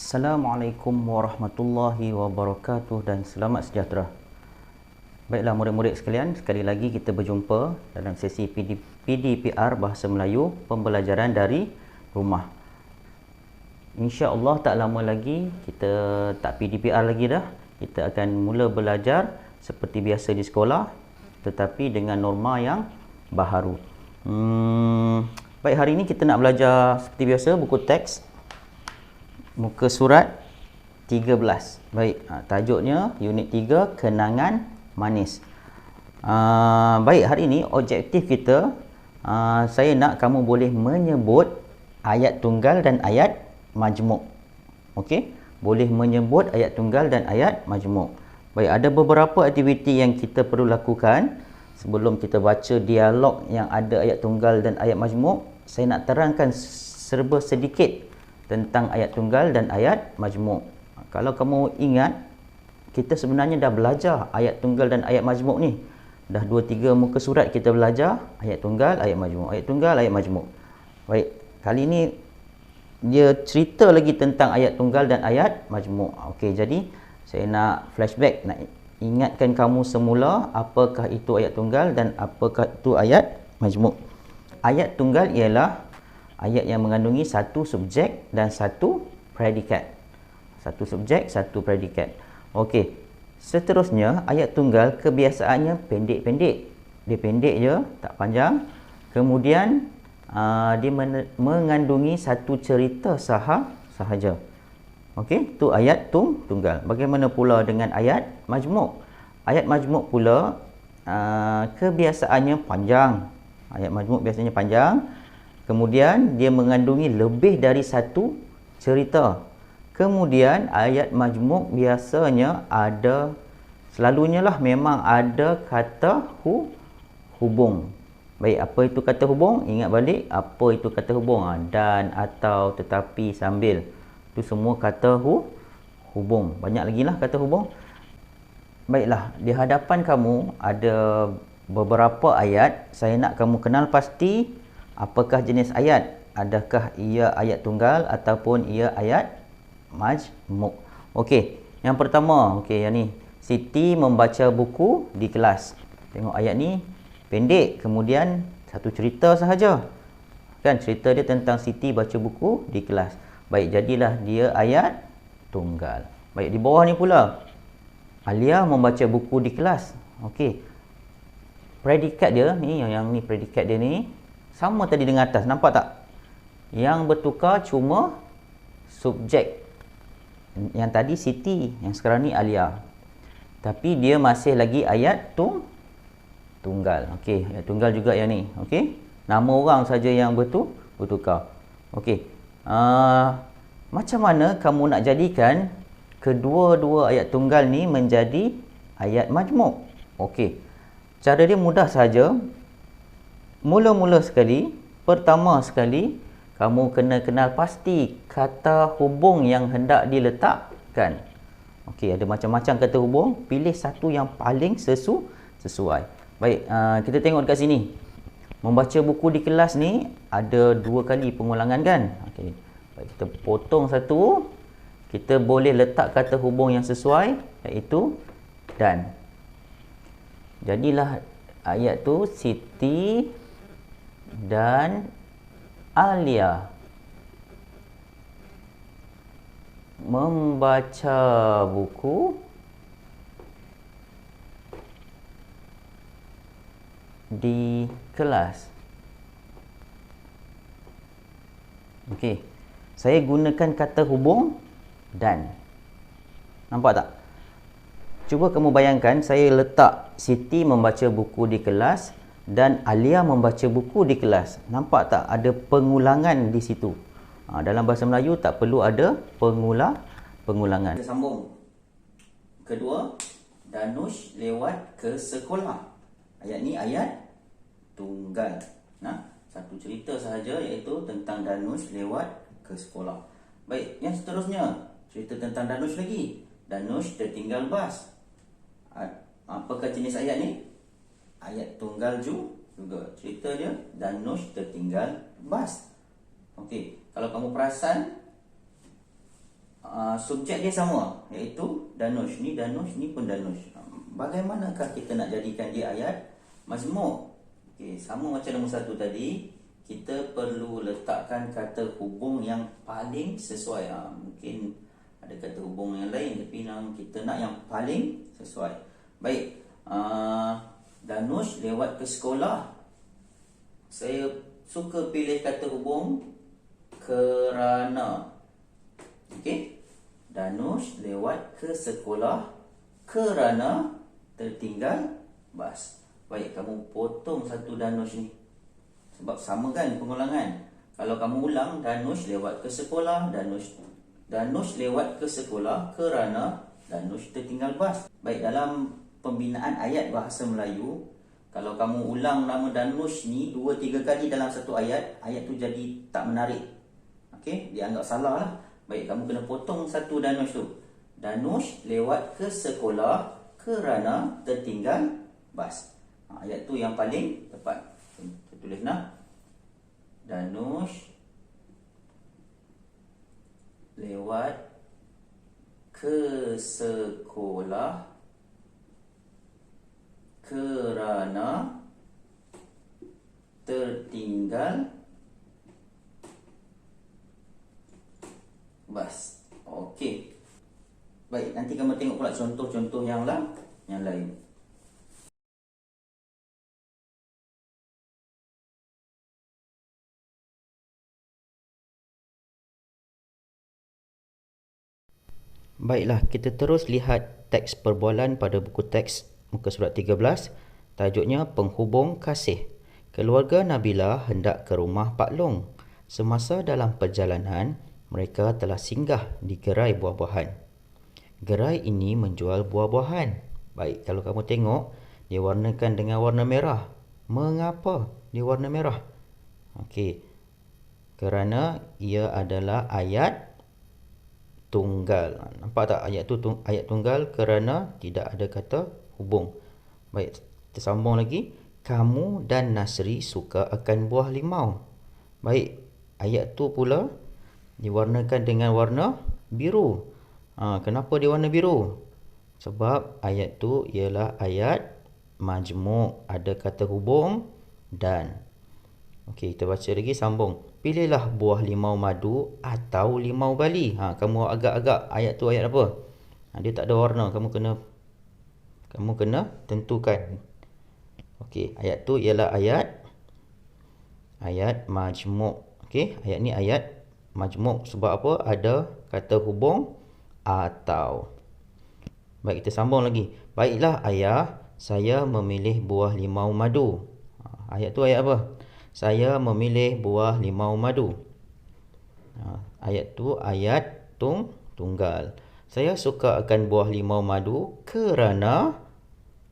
Assalamualaikum warahmatullahi wabarakatuh dan selamat sejahtera. Baiklah murid-murid sekalian, sekali lagi kita berjumpa dalam sesi PDPR Bahasa Melayu pembelajaran dari rumah. InsyaAllah tak lama lagi kita tak PDPR lagi dah. Kita akan mula belajar seperti biasa di sekolah tetapi dengan norma yang baharu. Baik, hari ini kita nak belajar seperti biasa buku teks muka surat 13. Baik, tajuknya unit 3 kenangan manis. Baik, hari ini objektif kita, saya nak kamu boleh menyebut ayat tunggal dan ayat majmuk. Okey, boleh menyebut ayat tunggal dan ayat majmuk. Baik, ada beberapa aktiviti yang kita perlu lakukan sebelum kita baca dialog yang ada ayat tunggal dan ayat majmuk. Saya nak terangkan serba sedikit tentang ayat tunggal dan ayat majmuk. Kalau kamu ingat, kita sebenarnya dah belajar ayat tunggal dan ayat majmuk ni. Dah 2-3 muka surat kita belajar ayat tunggal, ayat majmuk, ayat tunggal, ayat majmuk. Baik, kali ni dia cerita lagi tentang ayat tunggal dan ayat majmuk. Okey, jadi saya nak flashback, nak ingatkan kamu semula apakah itu ayat tunggal dan apakah itu ayat majmuk. Ayat tunggal ialah ayat yang mengandungi satu subjek dan satu predikat. Satu subjek, satu predikat. Okey. Seterusnya, ayat tunggal kebiasaannya pendek-pendek. Dia pendek je, tak panjang. Kemudian, dia mengandungi satu cerita sahaja. Okey, tu ayat tunggal. Bagaimana pula dengan ayat majmuk? Ayat majmuk pula, kebiasaannya panjang. Ayat majmuk biasanya panjang. Kemudian dia mengandungi lebih dari satu cerita. Kemudian ayat majmuk biasanya ada, selalunya lah memang ada kata hubung. Baik, apa itu kata hubung? Ingat balik apa itu kata hubung. Dan, atau, tetapi, sambil. Itu semua kata hubung. Banyak lagi lah kata hubung. Baiklah, di hadapan kamu ada beberapa ayat. Saya nak kamu kenal pasti apakah jenis ayat? Adakah ia ayat tunggal ataupun ia ayat majmuk? Okey, yang pertama, okey, yang ni. Siti membaca buku di kelas. Tengok ayat ni pendek, kemudian satu cerita sahaja. Kan cerita dia tentang Siti baca buku di kelas. Baik, jadilah dia ayat tunggal. Baik, di bawah ni pula. Alia membaca buku di kelas. Okey. Predikat dia ni, yang ni predikat dia ni sama tadi dengan atas, nampak tak? Yang bertukar cuma subjek. Yang tadi Siti, yang sekarang ni Alia. Tapi dia masih lagi ayat tunggal. Okey, ayat tunggal juga yang ni. Okey, nama orang saja yang bertukar. Okey. Macam mana kamu nak jadikan kedua-dua ayat tunggal ni menjadi ayat majmuk? Okey. Cara dia mudah saja. Mula-mula sekali, pertama sekali, kamu kena kenal pasti kata hubung yang hendak diletakkan. Okey, ada macam-macam kata hubung. Pilih satu yang paling sesuai. Baik, kita tengok dekat sini. Membaca buku di kelas ni ada 2 kali pengulangan kan? Okey. Baik, kita potong satu. Kita boleh letak kata hubung yang sesuai, iaitu dan. Jadilah ayat tu Siti dan Alia membaca buku di kelas. Okey. Saya gunakan kata hubung dan. Nampak tak? Cuba kamu bayangkan saya letak Siti membaca buku di kelas dan Alia membaca buku di kelas. Nampak tak ada pengulangan di situ? Dalam bahasa Melayu tak perlu ada pengulangan. Kita sambung. Kedua, Danush lewat ke sekolah. Ayat ni ayat tunggal. Satu cerita sahaja iaitu tentang Danush lewat ke sekolah. Baik, yang seterusnya cerita tentang Danush lagi. Danush tertinggal bas. Apakah jenis ayat ni? Ayat tunggal juga. Cerita dia Danush tertinggal bas. Okey, kalau kamu perasan subjek dia sama, iaitu Danush. Ni Danush, ni pun Danush. Bagaimanakah kita nak jadikan dia ayat majmuk? Okey, sama macam nombor 1 tadi, kita perlu letakkan kata hubung yang paling sesuai. Mungkin ada kata hubung yang lain, tapi kita nak yang paling sesuai. Baik, Danush lewat ke sekolah. Saya suka pilih kata hubung kerana. Okey, Danush lewat ke sekolah kerana tertinggal bas. Baik, kamu potong satu Danush ni, sebab sama kan pengulangan. Kalau kamu ulang, Danush lewat ke sekolah, Danush lewat ke sekolah kerana Danush tertinggal bas. Baik, dalam pembinaan ayat bahasa Melayu, kalau kamu ulang nama Danush ni 2-3 kali dalam satu ayat, ayat tu jadi tak menarik. Okey, dianggap salah lah. Baik, kamu kena potong satu Danush tu. Danush lewat ke sekolah kerana tertinggal bas. Ayat tu yang paling tepat. Saya tulis nak. Danush lewat ke sekolah kerana tertinggal bas. Okey. Baik, nanti kamu tengok pula contoh-contoh yang lain. Baiklah, kita terus lihat teks perbualan pada buku teks muka surat 13. Tajuknya Penghubung Kasih. Keluarga Nabila hendak ke rumah Pak Long. Semasa dalam perjalanan, mereka telah singgah di gerai buah-buahan. Gerai ini menjual buah-buahan. Baik, kalau kamu tengok, dia warnakan dengan warna merah. Mengapa dia warna merah? Okey, kerana ia adalah ayat tunggal. Nampak tak ayat tu ayat tunggal kerana tidak ada kata hubung. Baik, kita sambung lagi. Kamu dan Nasri suka akan buah limau. Baik, ayat tu pula diwarnakan dengan warna biru. Kenapa dia warna biru? Sebab ayat tu ialah ayat majmuk, ada kata hubung dan. Okey, kita baca lagi, sambung. Pilihlah buah limau madu atau limau bali. Kamu agak-agak ayat tu ayat apa? Dia tak ada warna, kamu kena tentukan. Okey, ayat tu ialah ayat majmuk. Okey, ayat ni ayat majmuk sebab apa? Ada kata hubung atau. Baik, kita sambung lagi. Baiklah ayah, saya memilih buah limau madu. Ayat tu ayat apa? Saya memilih buah limau madu. Ayat tu ayat tunggal. Saya suka akan buah limau madu kerana.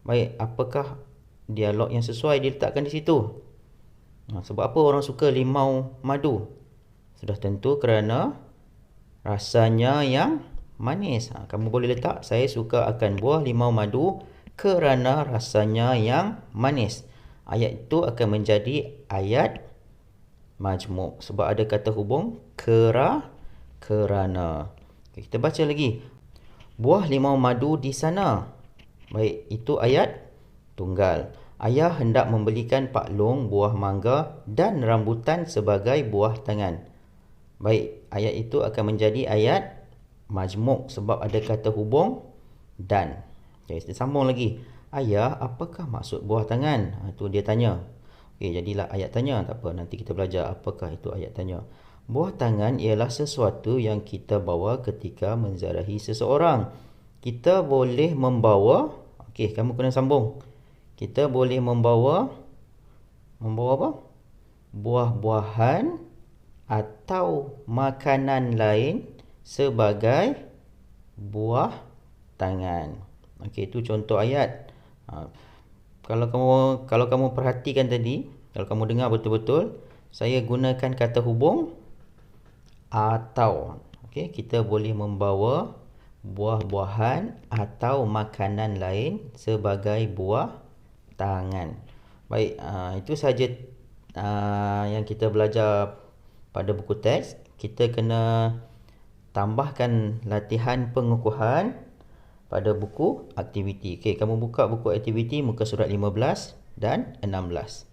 Baik, apakah dialog yang sesuai diletakkan di situ? Sebab apa orang suka limau madu? Sudah tentu kerana rasanya yang manis. Kamu boleh letak, saya suka akan buah limau madu kerana rasanya yang manis. Ayat itu akan menjadi ayat majmuk sebab ada kata hubung kerana. Okay, kita baca lagi. Buah limau madu di sana. Baik, itu ayat tunggal. Ayah hendak membelikan Pak Long buah mangga dan rambutan sebagai buah tangan. Baik, ayat itu akan menjadi ayat majmuk sebab ada kata hubung dan. Okay, kita sambung lagi. Ayah, apakah maksud buah tangan? Itu dia tanya. Okey, jadilah ayat tanya. Tak apa, nanti kita belajar apakah itu ayat tanya. Buah tangan ialah sesuatu yang kita bawa ketika menziarahi seseorang. Kita boleh membawa. Okey, kamu kena sambung. Kita boleh membawa apa? Buah-buahan atau makanan lain sebagai buah tangan. Okey, itu contoh ayat. Kalau kamu perhatikan tadi, kalau kamu dengar betul-betul, saya gunakan kata hubung atau. Okey, kita boleh membawa buah-buahan atau makanan lain sebagai buah tangan. Baik, itu saja yang kita belajar pada buku teks. Kita kena tambahkan latihan pengukuhan pada buku aktiviti. Okey, kamu buka buku aktiviti muka surat 15 dan 16.